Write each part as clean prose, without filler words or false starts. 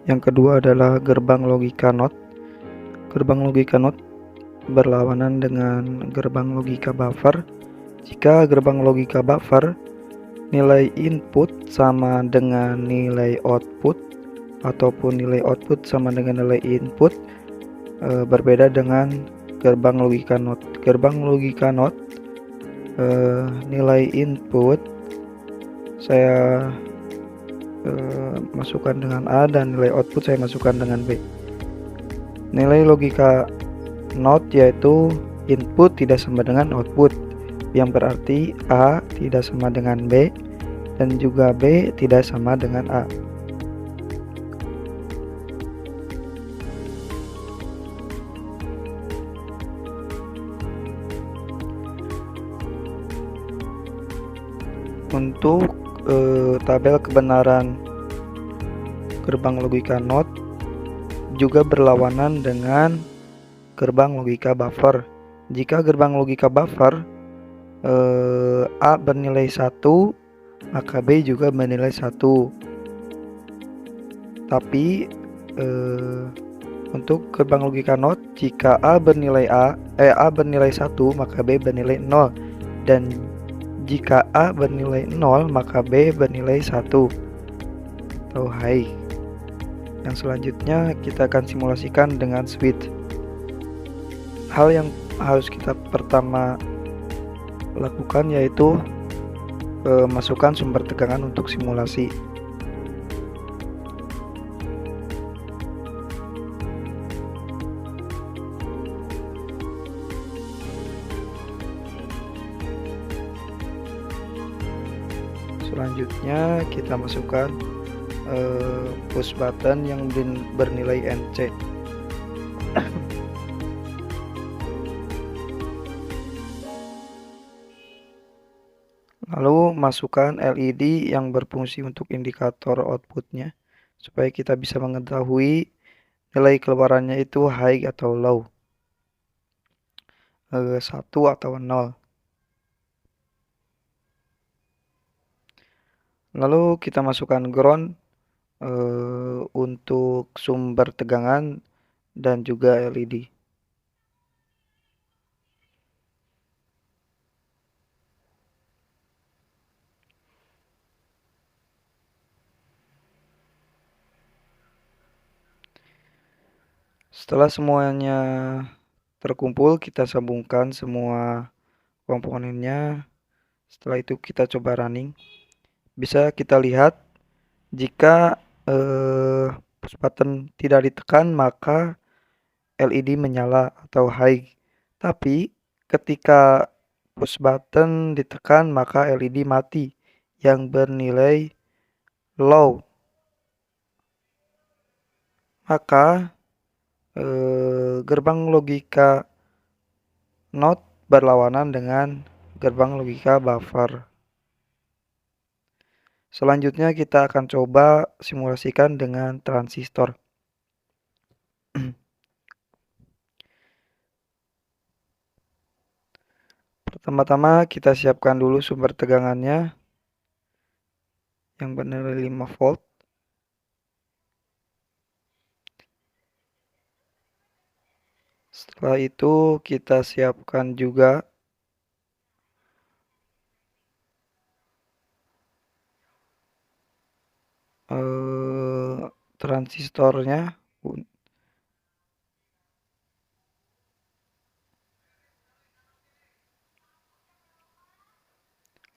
Yang kedua adalah gerbang logika NOT. Gerbang logika NOT berlawanan dengan gerbang logika buffer. Jika gerbang logika buffer nilai input sama dengan nilai output ataupun nilai output sama dengan nilai input, berbeda dengan gerbang logika NOT. Gerbang logika NOT nilai input saya masukkan dengan A dan nilai output saya masukkan dengan B. Nilai logika NOT yaitu input tidak sama dengan output, yang berarti A tidak sama dengan B dan juga B tidak sama dengan A. Untuk tabel kebenaran gerbang logika NOT juga berlawanan dengan gerbang logika buffer. Jika gerbang logika buffer A bernilai 1, maka B juga bernilai 1. Tapi untuk gerbang logika NOT, jika A bernilai bernilai 1, maka B bernilai 0. Dan jika A bernilai 0, maka B bernilai 1 atau high. Yang selanjutnya kita akan simulasikan dengan switch. Hal yang harus kita pertama lakukan yaitu masukkan sumber tegangan untuk simulasi. Selanjutnya kita masukkan push button yang bernilai NC. Lalu masukkan LED yang berfungsi untuk indikator outputnya supaya kita bisa mengetahui nilai keluarannya itu high atau low, 1 atau 0. Lalu kita masukkan ground untuk sumber tegangan dan juga LED. Setelah semuanya terkumpul, kita sambungkan semua komponennya. Setelah itu kita coba running. Bisa kita lihat jika push button tidak ditekan maka LED menyala atau high. Tapi ketika push button ditekan maka LED mati yang bernilai low. Maka gerbang logika NOT berlawanan dengan gerbang logika buffer. Selanjutnya kita akan coba simulasikan dengan transistor. Pertama-tama kita siapkan dulu sumber tegangannya yang bernilai 5 volt. Setelah itu kita siapkan juga transistornya.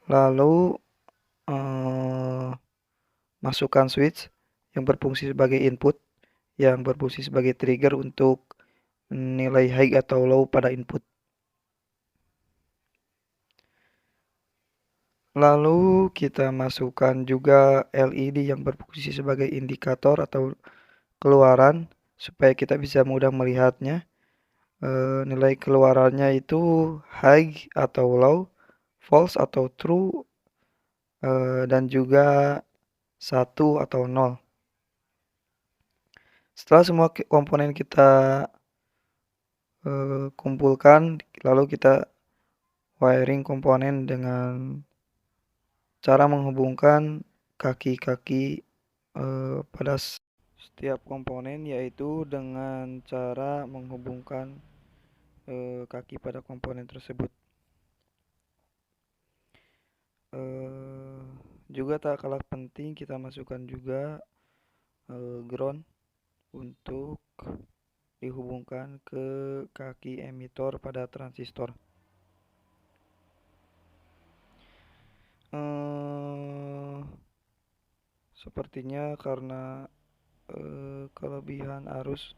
Lalu masukkan switch yang berfungsi sebagai input, yang berfungsi sebagai trigger untuk nilai high atau low pada input. Lalu kita masukkan juga LED yang berfungsi sebagai indikator atau keluaran supaya kita bisa mudah melihatnya. Nilai keluarannya itu high atau low, false atau true, dan juga 1 atau 0. Setelah semua komponen kita kumpulkan, lalu kita wiring komponen dengan cara menghubungkan kaki-kaki pada setiap komponen, yaitu dengan cara menghubungkan kaki pada komponen tersebut. Juga tak kalah penting kita masukkan juga ground untuk dihubungkan ke kaki emitor pada transistor. Sepertinya karena kelebihan arus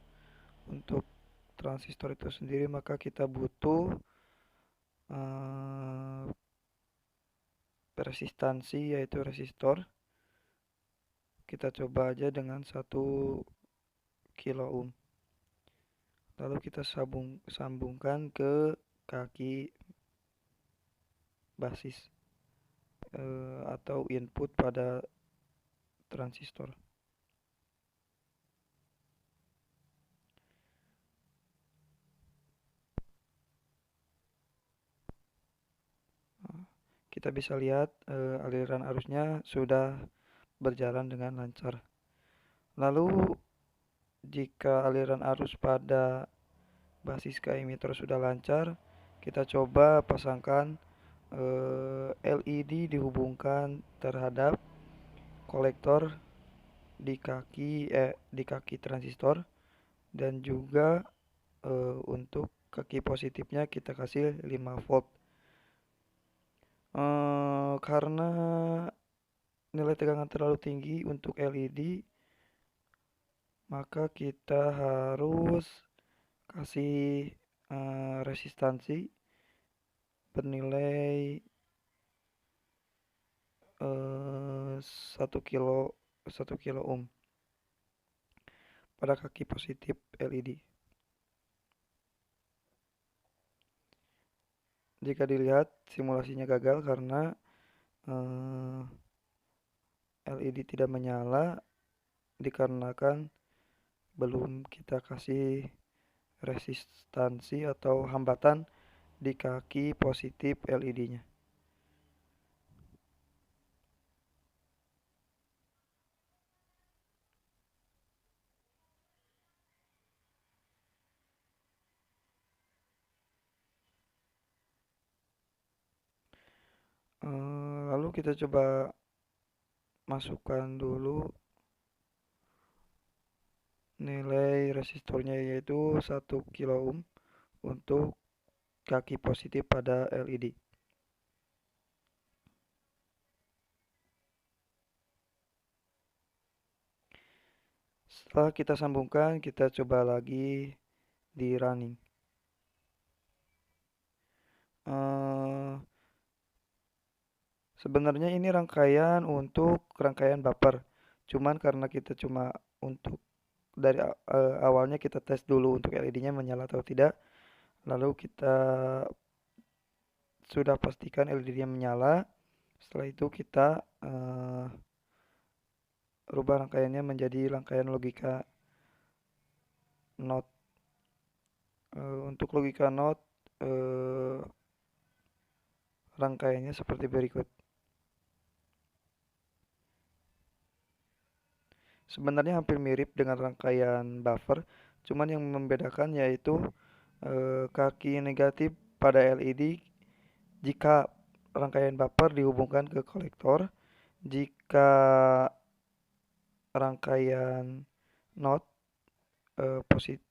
untuk transistor itu sendiri, maka kita butuh resistansi, yaitu resistor. Kita coba aja dengan 1 kilo ohm. Lalu kita sambungkan ke kaki basis atau input pada transistor. Kita bisa lihat aliran arusnya sudah berjalan dengan lancar. Lalu jika aliran arus pada basis ke emitter sudah lancar, kita coba pasangkan LED dihubungkan terhadap kolektor di kaki transistor, dan juga untuk kaki positifnya kita kasih 5 volt. Karena nilai tegangan terlalu tinggi untuk LED, maka kita harus kasih resistansi bernilai 1 kilo ohm pada kaki positif LED. Jika dilihat, simulasinya gagal karena LED tidak menyala dikarenakan belum kita kasih resistansi atau hambatan di kaki positif LED-nya. Lalu kita coba masukkan dulu nilai resistornya, yaitu 1 kilo ohm untuk kaki positif pada LED. Setelah kita sambungkan, kita coba lagi di running. Sebenarnya ini rangkaian buffer, cuman karena kita cuma untuk dari awalnya kita tes dulu untuk LED-nya menyala atau tidak, lalu kita sudah pastikan LED-nya menyala. Setelah itu kita rubah rangkaiannya menjadi rangkaian logika NOT. Untuk logika NOT rangkaiannya seperti berikut. Sebenarnya hampir mirip dengan rangkaian buffer, cuman yang membedakan yaitu kaki negatif pada LED jika rangkaian buffer dihubungkan ke kolektor, jika rangkaian NOT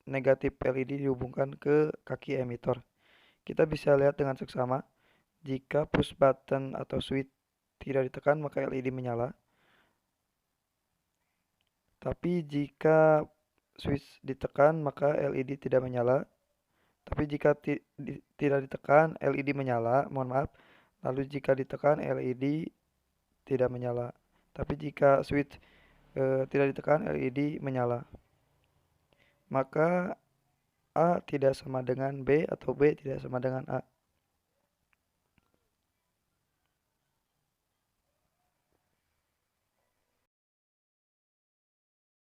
negatif LED dihubungkan ke kaki emitter. Kita bisa lihat dengan seksama, jika push button atau switch tidak ditekan maka LED menyala. Tapi jika switch ditekan maka LED tidak menyala. Tapi jika tidak ditekan LED menyala, mohon maaf. Lalu jika ditekan LED tidak menyala. Tapi jika switch tidak ditekan LED menyala. Maka A tidak sama dengan B atau B tidak sama dengan A.